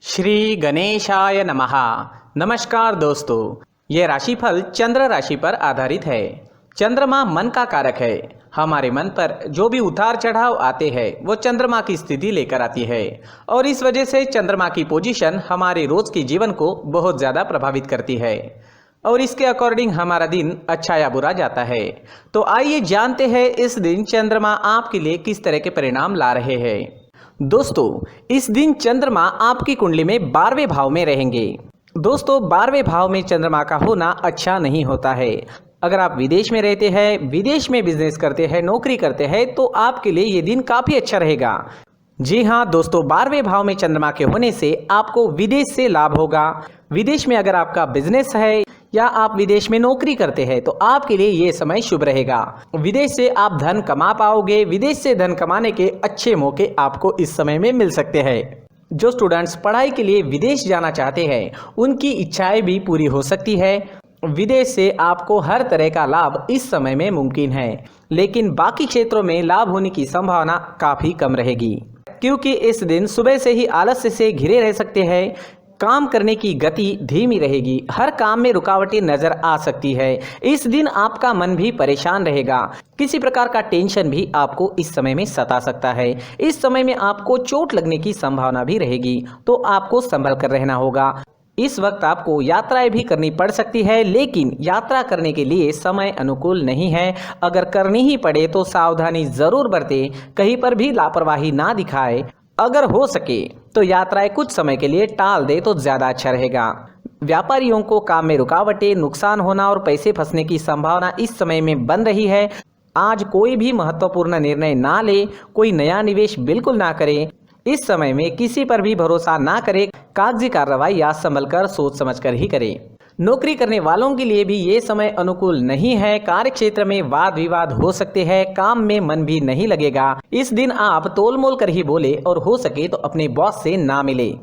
श्री गणेशाय नमः। नमस्कार दोस्तों, ये राशिफल चंद्र राशि पर आधारित है। चंद्रमा मन का कारक है। हमारे मन पर जो भी उतार चढ़ाव आते हैं वो चंद्रमा की स्थिति लेकर आती है और इस वजह से चंद्रमा की पोजीशन हमारे रोज के जीवन को बहुत ज़्यादा प्रभावित करती है और इसके अकॉर्डिंग हमारा दिन अच्छा या बुरा जाता है। तो आइए जानते हैं इस दिन चंद्रमा आपके लिए किस तरह के परिणाम ला रहे हैं। दोस्तों, इस दिन चंद्रमा आपकी कुंडली में 12वें भाव में रहेंगे। दोस्तों, 12वें भाव में चंद्रमा का होना अच्छा नहीं होता है। अगर आप विदेश में रहते हैं, विदेश में बिजनेस करते हैं, नौकरी करते हैं तो आपके लिए ये दिन काफ़ी अच्छा रहेगा। जी हाँ दोस्तों, 12वें भाव में चंद्रमा के होने से आपको विदेश से लाभ होगा। विदेश में अगर आपका बिजनेस है या आप विदेश में नौकरी करते हैं तो आपके लिए ये समय शुभ रहेगा। विदेश से आप धन कमा पाओगे। विदेश से धन कमाने के अच्छे मौके आपको इस समय में मिल सकते हैं। जो स्टूडेंट्स पढ़ाई के लिए विदेश जाना चाहते हैं उनकी इच्छाएं भी पूरी हो सकती है। विदेश से आपको हर तरह का लाभ इस समय में मुमकिन है, लेकिन बाकी क्षेत्रों में लाभ होने की संभावना काफ़ी कम रहेगी क्योंकि इस दिन सुबह से ही आलस्य से घिरे रह सकते हैं। काम करने की गति धीमी रहेगी। हर काम में रुकावटें नजर आ सकती है। इस दिन आपका मन भी परेशान रहेगा। किसी प्रकार का टेंशन भी आपको इस समय में सता सकता है। इस समय में आपको चोट लगने की संभावना भी रहेगी, तो आपको संभल कर रहना होगा। इस वक्त आपको यात्राएं भी करनी पड़ सकती है, लेकिन यात्रा करने के लिए समय अनुकूल नहीं है। अगर करनी ही पड़े तो सावधानी जरूर बरतें, कहीं पर भी लापरवाही ना दिखाए। अगर हो सके तो यात्राएं कुछ समय के लिए टाल दे तो ज़्यादा अच्छा रहेगा। व्यापारियों को काम में रुकावटें, नुकसान होना और पैसे फंसने की संभावना इस समय में बन रही है। आज कोई भी महत्वपूर्ण निर्णय ना ले, कोई नया निवेश बिल्कुल ना करें। इस समय में किसी पर भी भरोसा ना करें। कागजी कार्रवाई या संभल कर सोच समझ कर ही करें। नौकरी करने वालों के लिए भी ये समय अनुकूल नहीं है। कार्य क्षेत्र में वाद विवाद हो सकते हैं। काम में मन भी नहीं लगेगा। इस दिन आप तोल मोल कर ही बोले और हो सके तो अपने बॉस से ना मिले।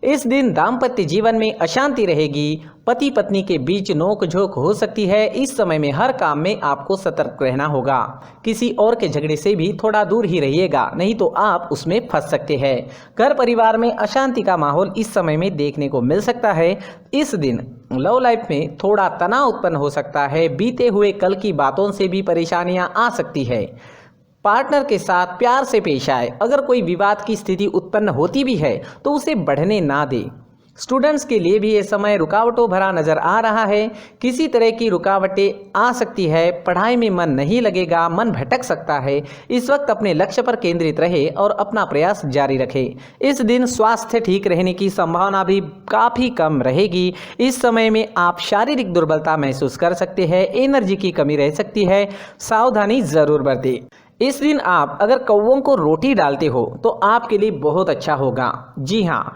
इस दिन दाम्पत्य जीवन में अशांति रहेगी। पति पत्नी के बीच नोक झोंक हो सकती है। इस समय में हर काम में आपको सतर्क रहना होगा। किसी और के झगड़े से भी थोड़ा दूर ही रहिएगा, नहीं तो आप उसमें फंस सकते हैं। घर परिवार में अशांति का माहौल इस समय में देखने को मिल सकता है। इस दिन लव लाइफ में थोड़ा तनाव उत्पन्न हो सकता है। बीते हुए कल की बातों से भी परेशानियां आ सकती है। पार्टनर के साथ प्यार से पेश आए। अगर कोई विवाद की स्थिति उत्पन्न होती भी है तो उसे बढ़ने ना दे। स्टूडेंट्स के लिए भी ये समय रुकावटों भरा नजर आ रहा है। किसी तरह की रुकावटें आ सकती है। पढ़ाई में मन नहीं लगेगा, मन भटक सकता है। इस वक्त अपने लक्ष्य पर केंद्रित रहे और अपना प्रयास जारी रखे। इस दिन स्वास्थ्य ठीक रहने की संभावना भी काफ़ी कम रहेगी। इस समय में आप शारीरिक दुर्बलता महसूस कर सकते हैं। एनर्जी की कमी रह सकती है। सावधानी जरूर बरतें। इस दिन आप अगर कौवों को रोटी डालते हो तो आपके लिए बहुत अच्छा होगा। जी हाँ,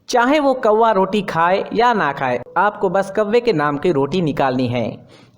चाहे वो कौवा रोटी खाए या ना खाए, आपको बस कौवे के नाम की रोटी निकालनी है।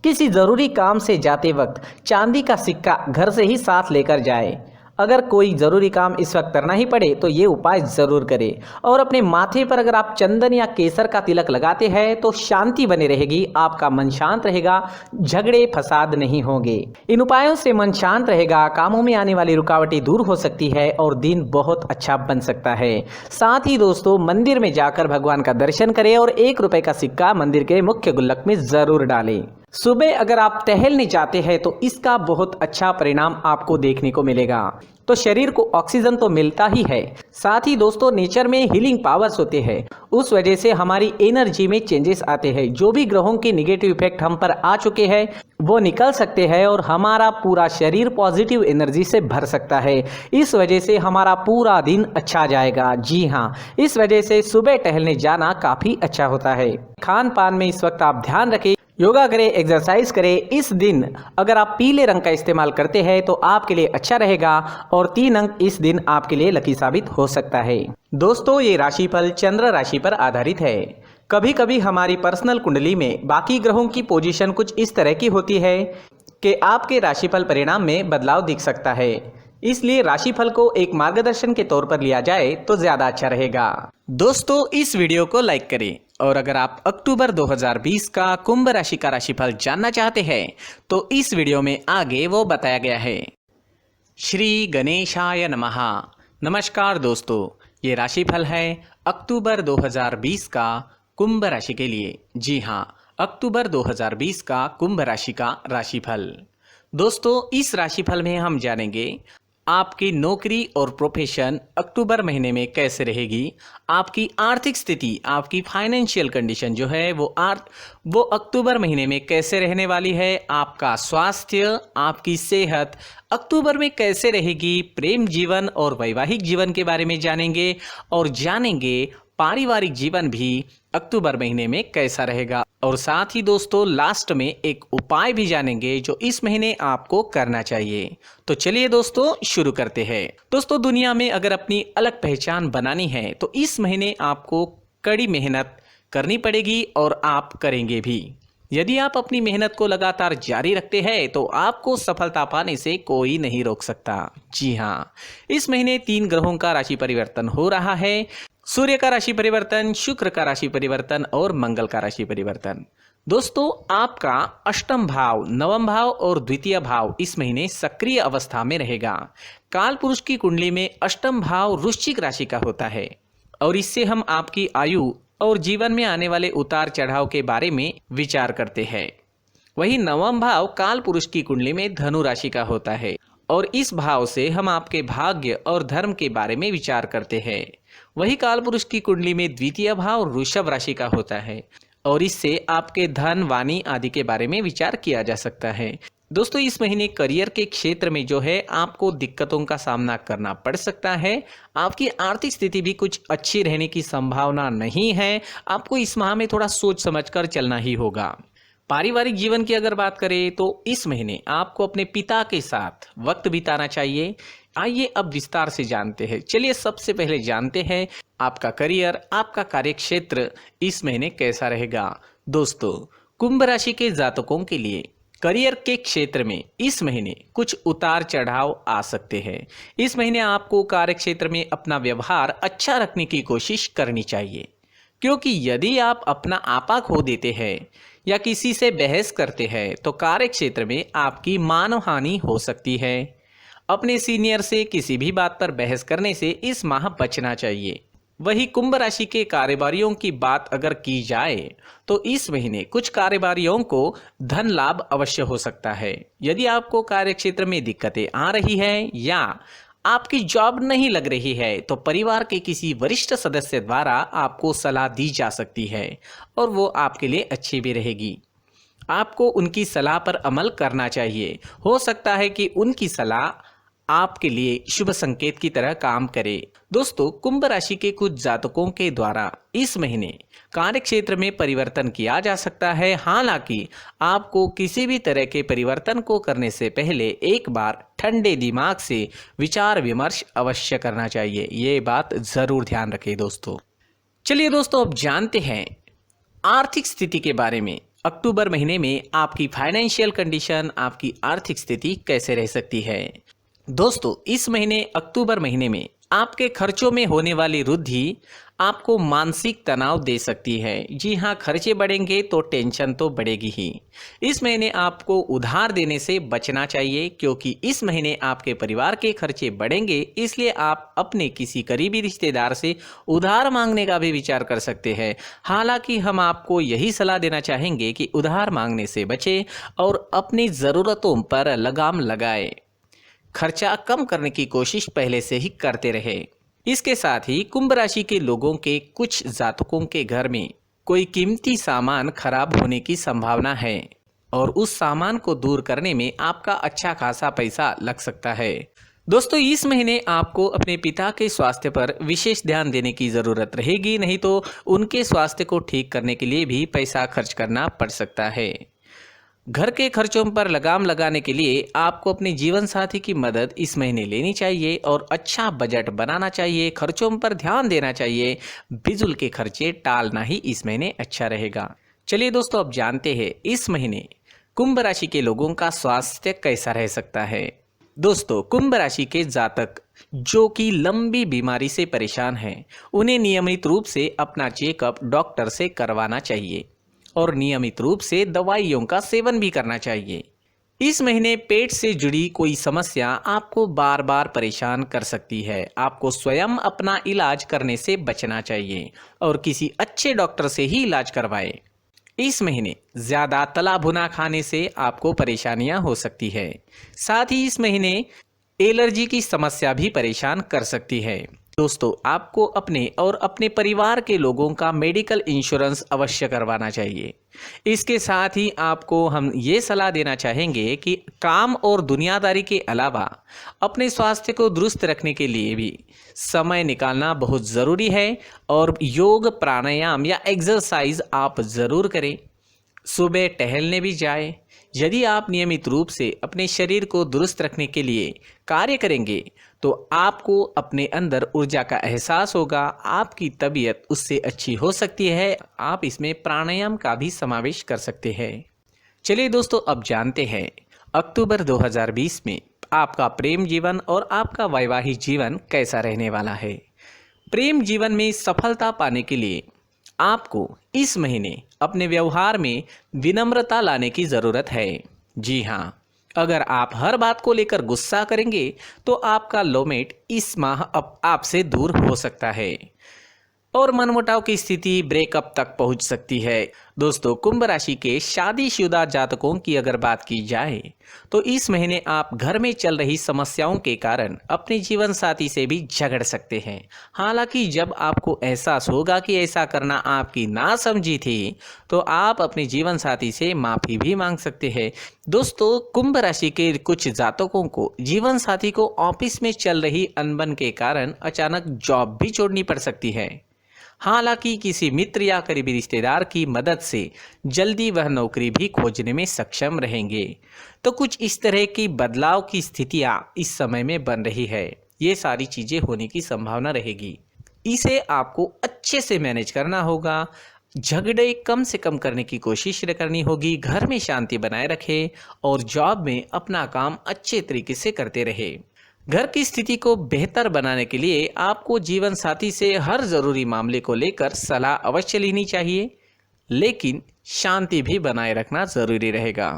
किसी ज़रूरी काम से जाते वक्त चांदी का सिक्का घर से ही साथ लेकर जाए। अगर कोई ज़रूरी काम इस वक्त करना ही पड़े तो ये उपाय ज़रूर करें। और अपने माथे पर अगर आप चंदन या केसर का तिलक लगाते हैं तो शांति बनी रहेगी। आपका मन शांत रहेगा, झगड़े फसाद नहीं होंगे। इन उपायों से मन शांत रहेगा, कामों में आने वाली रुकावटें दूर हो सकती है और दिन बहुत अच्छा बन सकता है। साथ ही दोस्तों, मंदिर में जाकर भगवान का दर्शन करें और 1 रुपए का सिक्का मंदिर के मुख्य गुल्लक में ज़रूर डालें। सुबह अगर आप टहलने जाते हैं तो इसका बहुत अच्छा परिणाम आपको देखने को मिलेगा। तो शरीर को ऑक्सीजन तो मिलता ही है, साथ ही दोस्तों नेचर में हीलिंग पावर्स होते हैं। उस वजह से हमारी एनर्जी में चेंजेस आते हैं। जो भी ग्रहों के निगेटिव इफेक्ट हम पर आ चुके हैं वो निकल सकते हैं और हमारा पूरा शरीर पॉजिटिव एनर्जी से भर सकता है। इस वजह से हमारा पूरा दिन अच्छा जाएगा। जी हाँ, इस वजह से सुबह टहलने जाना काफ़ी अच्छा होता है। खान पान में इस वक्त आप ध्यान रखें, योगा करें, एक्सरसाइज करें। इस दिन अगर आप पीले रंग का इस्तेमाल करते हैं तो आपके लिए अच्छा रहेगा और 3 अंक इस दिन आपके लिए लकी साबित हो सकता है। दोस्तों, ये राशिफल चंद्र राशि पर आधारित है। कभी कभी हमारी पर्सनल कुंडली में बाकी ग्रहों की पोजीशन कुछ इस तरह की होती है कि आपके राशिफल परिणाम में बदलाव दिख सकता है। इसलिए राशिफल को एक मार्गदर्शन के तौर पर लिया जाए तो ज़्यादा अच्छा रहेगा। दोस्तों, इस वीडियो को लाइक करें और अगर आप अक्टूबर 2020 का कुंभ राशि का राशिफल जानना चाहते हैं तो इस वीडियो में आगे वो बताया गया है। श्री गणेशाय नमः। नमस्कार दोस्तों, ये राशिफल है अक्टूबर 2020 का कुंभ राशि के लिए। जी हाँ, अक्टूबर 2020 का कुंभ राशि का राशिफल। दोस्तों, इस राशिफल में हम जानेंगे आपकी नौकरी और प्रोफेशन अक्टूबर महीने में कैसे रहेगी, आपकी आर्थिक स्थिति, आपकी फाइनेंशियल कंडीशन जो है वो अक्टूबर महीने में कैसे रहने वाली है, आपका स्वास्थ्य, आपकी सेहत अक्टूबर में कैसे रहेगी, प्रेम जीवन और वैवाहिक जीवन के बारे में जानेंगे और जानेंगे पारिवारिक जीवन भी अक्टूबर महीने में कैसा रहेगा। और साथ ही दोस्तों लास्ट में एक उपाय भी जानेंगे जो इस महीने आपको करना चाहिए। तो चलिए दोस्तों शुरू करते हैं। दोस्तों, दुनिया में अगर अपनी अलग पहचान बनानी है तो इस महीने आपको कड़ी मेहनत करनी पड़ेगी और आप करेंगे भी। यदि आप अपनी मेहनत को लगातार जारी रखते हैं तो आपको सफलता पाने से कोई नहीं रोक सकता। जी हाँ, इस महीने 3 ग्रहों का राशि परिवर्तन हो रहा है। सूर्य का राशि परिवर्तन, शुक्र का राशि परिवर्तन और मंगल का राशि परिवर्तन। दोस्तों, आपका अष्टम भाव, नवम भाव और द्वितीय भाव इस महीने सक्रिय अवस्था में रहेगा। काल पुरुष की कुंडली में अष्टम भाव वृश्चिक राशि का होता है और इससे हम आपकी आयु और जीवन में आने वाले उतार चढ़ाव के बारे में विचार करते हैं। वही नवम भाव काल पुरुष की कुंडली में धनु राशि का होता है और इस भाव से हम आपके भाग्य और धर्म के बारे में विचार करते हैं। वही काल पुरुष की कुंडली में द्वितीय भाव वृषभ राशि का होता है और इससे आपके धन, वाणी आदि के बारे में विचार किया जा सकता है। दोस्तों, इस महीने करियर के क्षेत्र में जो है आपको दिक्कतों का सामना करना पड़ सकता है। आपकी आर्थिक स्थिति भी कुछ अच्छी रहने की संभावना नहीं है। आपको इस माह में थोड़ा सोच समझकर चलना ही होगा। पारिवारिक जीवन की अगर बात करें तो इस महीने आपको अपने पिता के साथ वक्त बिताना चाहिए। आइए अब विस्तार से जानते हैं। चलिए सबसे पहले जानते हैं आपका करियर, आपका कार्यक्षेत्र इस महीने कैसा रहेगा। दोस्तों, कुंभ राशि के जातकों के लिए करियर के क्षेत्र में इस महीने कुछ उतार चढ़ाव आ सकते हैं। इस महीने आपको कार्यक्षेत्र में अपना व्यवहार अच्छा रखने की कोशिश करनी चाहिए, क्योंकि यदि आप अपना आपा खो देते हैं या किसी से बहस करते हैं तो कार्यक्षेत्र में आपकी मानहानि हो सकती है। अपने सीनियर से किसी भी बात पर बहस करने से इस माह बचना चाहिए। वही कुंभ राशि के कारोबारियों की बात अगर की जाए तो इस महीने कुछ कारोबारियों को धन लाभ अवश्य हो सकता है। यदि आपको कार्यक्षेत्र में दिक्कतें आ रही है या आपकी जॉब नहीं लग रही है तो परिवार के किसी वरिष्ठ सदस्य द्वारा आपको सलाह दी जा सकती है और वो आपके लिए अच्छी भी रहेगी। आपको उनकी सलाह पर अमल करना चाहिए। हो सकता है कि उनकी सलाह आपके लिए शुभ संकेत की तरह काम करे। दोस्तों, कुंभ राशि के कुछ जातकों के द्वारा इस महीने कार्यक्षेत्र में परिवर्तन किया जा सकता है। हालांकि आपको किसी भी तरह के परिवर्तन को करने से पहले एक बार ठंडे दिमाग से विचार विमर्श अवश्य करना चाहिए। ये बात जरूर ध्यान रखें दोस्तों। चलिए दोस्तों, अब जानते हैं आर्थिक स्थिति के बारे में। अक्टूबर महीने में आपकी फाइनेंशियल कंडीशन, आपकी आर्थिक स्थिति कैसे रह सकती है। दोस्तों, इस महीने अक्टूबर महीने में आपके खर्चों में होने वाली वृद्धि आपको मानसिक तनाव दे सकती है। जी हाँ, खर्चे बढ़ेंगे तो टेंशन तो बढ़ेगी ही। इस महीने आपको उधार देने से बचना चाहिए, क्योंकि इस महीने आपके परिवार के खर्चे बढ़ेंगे। इसलिए आप अपने किसी करीबी रिश्तेदार से उधार मांगने का भी विचार कर सकते हैं। हालांकि हम आपको यही सलाह देना चाहेंगे कि उधार मांगने से बचें और अपनी ज़रूरतों पर लगाम लगाएं। खर्चा कम करने की कोशिश पहले से ही करते रहे। इसके साथ ही कुंभ राशि के लोगों के कुछ जातकों के घर में कोई कीमती सामान खराब होने की संभावना है और उस सामान को दूर करने में आपका अच्छा खासा पैसा लग सकता है। दोस्तों, इस महीने आपको अपने पिता के स्वास्थ्य पर विशेष ध्यान देने की ज़रूरत रहेगी, नहीं तो उनके स्वास्थ्य को ठीक करने के लिए भी पैसा खर्च करना पड़ सकता है। घर के खर्चों पर लगाम लगाने के लिए आपको अपने जीवन साथी की मदद इस महीने लेनी चाहिए और अच्छा बजट बनाना चाहिए। खर्चों पर ध्यान देना चाहिए। बिजुल के खर्चे टालना ही इस महीने अच्छा रहेगा। चलिए दोस्तों, अब जानते हैं इस महीने कुंभ राशि के लोगों का स्वास्थ्य कैसा रह सकता है। दोस्तों, कुंभ राशि के जातक जो कि लंबी बीमारी से परेशान हैं, उन्हें नियमित रूप से अपना चेकअप डॉक्टर से करवाना चाहिए और नियमित रूप से दवाइयों का सेवन भी करना चाहिए। इस महीने पेट से जुड़ी कोई समस्या आपको बार बार परेशान कर सकती है। आपको स्वयं अपना इलाज करने से बचना चाहिए और किसी अच्छे डॉक्टर से ही इलाज करवाएं। इस महीने ज्यादा तला भुना खाने से आपको परेशानियां हो सकती है। साथ ही इस महीने एलर्जी की समस्या भी परेशान कर सकती है। दोस्तों, आपको अपने और अपने परिवार के लोगों का मेडिकल इंश्योरेंस अवश्य करवाना चाहिए। इसके साथ ही आपको हम ये सलाह देना चाहेंगे कि काम और दुनियादारी के अलावा अपने स्वास्थ्य को दुरुस्त रखने के लिए भी समय निकालना बहुत ज़रूरी है और योग, प्राणायाम या एक्सरसाइज आप ज़रूर करें। सुबह टहलने भी जाएं। यदि आप नियमित रूप से अपने शरीर को दुरुस्त रखने के लिए कार्य करेंगे तो आपको अपने अंदर ऊर्जा का एहसास होगा, आपकी तबीयत उससे अच्छी हो सकती है। आप इसमें प्राणायाम का भी समावेश कर सकते हैं। चलिए दोस्तों, अब जानते हैं अक्टूबर 2020 में आपका प्रेम जीवन और आपका वैवाहिक जीवन कैसा रहने वाला है। प्रेम जीवन में सफलता पाने के लिए आपको इस महीने अपने व्यवहार में विनम्रता लाने की ज़रूरत है। जी हाँ, अगर आप हर बात को लेकर गुस्सा करेंगे तो आपका लोमेट इस माह अब आपसे दूर हो सकता है और मनमुटाव की स्थिति ब्रेकअप तक पहुंच सकती है। दोस्तों, कुंभ राशि के शादीशुदा जातकों की अगर बात की जाए तो इस महीने आप घर में चल रही समस्याओं के कारण अपने जीवन साथी से भी झगड़ सकते हैं। हालांकि जब आपको एहसास होगा कि ऐसा करना आपकी नासमझी थी तो आप अपने जीवन साथी से माफ़ी भी मांग सकते हैं। दोस्तों, कुंभ राशि के कुछ जातकों को जीवन साथी को ऑफिस में चल रही अनबन के कारण अचानक जॉब भी छोड़नी पड़ सकती है। हालांकि किसी मित्र या करीबी रिश्तेदार की मदद से जल्दी वह नौकरी भी खोजने में सक्षम रहेंगे। तो कुछ इस तरह की बदलाव की स्थितियां इस समय में बन रही है। ये सारी चीज़ें होने की संभावना रहेगी। इसे आपको अच्छे से मैनेज करना होगा। झगड़े कम से कम करने की कोशिश करनी होगी। घर में शांति बनाए रखें और जॉब में अपना काम अच्छे तरीके से करते रहे। घर की स्थिति को बेहतर बनाने के लिए आपको जीवन साथी से हर जरूरी मामले को लेकर सलाह अवश्य लेनी चाहिए, लेकिन शांति भी बनाए रखना जरूरी रहेगा।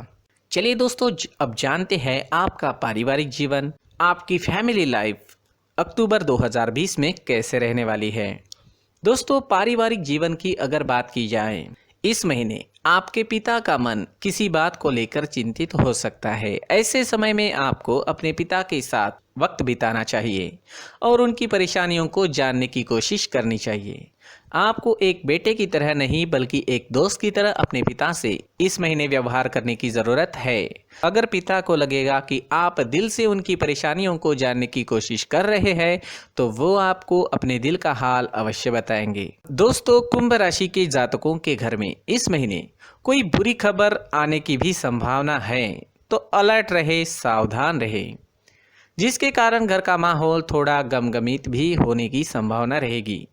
चलिए दोस्तों, अब जानते हैं आपका पारिवारिक जीवन, आपकी फैमिली लाइफ अक्टूबर 2020 में कैसे रहने वाली है। दोस्तों, पारिवारिक जीवन की अगर बात की जाए, इस महीने आपके पिता का मन किसी बात को लेकर चिंतित हो सकता है। ऐसे समय में आपको अपने पिता के साथ वक्त बिताना चाहिए और उनकी परेशानियों को जानने की कोशिश करनी चाहिए। आपको एक बेटे की तरह नहीं बल्कि एक दोस्त की तरह अपने पिता से इस महीने व्यवहार करने की ज़रूरत है। अगर पिता को लगेगा कि आप दिल से उनकी परेशानियों को जानने की कोशिश कर रहे हैं तो वो आपको अपने दिल का हाल अवश्य बताएंगे। दोस्तों, कुंभ राशि के जातकों के घर में इस महीने कोई बुरी खबर आने की भी संभावना है, तो अलर्ट रहे, सावधान रहे, जिसके कारण घर का माहौल थोड़ा गमगमीत भी होने की संभावना रहेगी।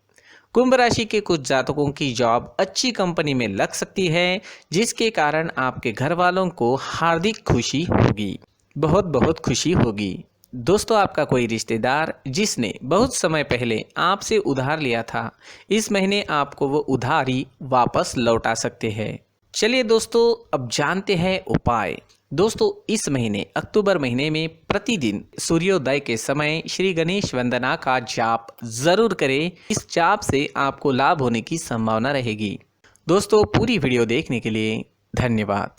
कुंभ राशि के कुछ जातकों की जॉब अच्छी कंपनी में लग सकती है, जिसके कारण आपके घर वालों को हार्दिक खुशी होगी, बहुत बहुत खुशी होगी। दोस्तों, आपका कोई रिश्तेदार जिसने बहुत समय पहले आपसे उधार लिया था, इस महीने आपको वो उधारी वापस लौटा सकते हैं। चलिए दोस्तों, अब जानते हैं उपाय। दोस्तों, इस महीने अक्टूबर महीने में प्रतिदिन सूर्योदय के समय श्री गणेश वंदना का जाप जरूर करें। इस जाप से आपको लाभ होने की संभावना रहेगी। दोस्तों, पूरी वीडियो देखने के लिए धन्यवाद।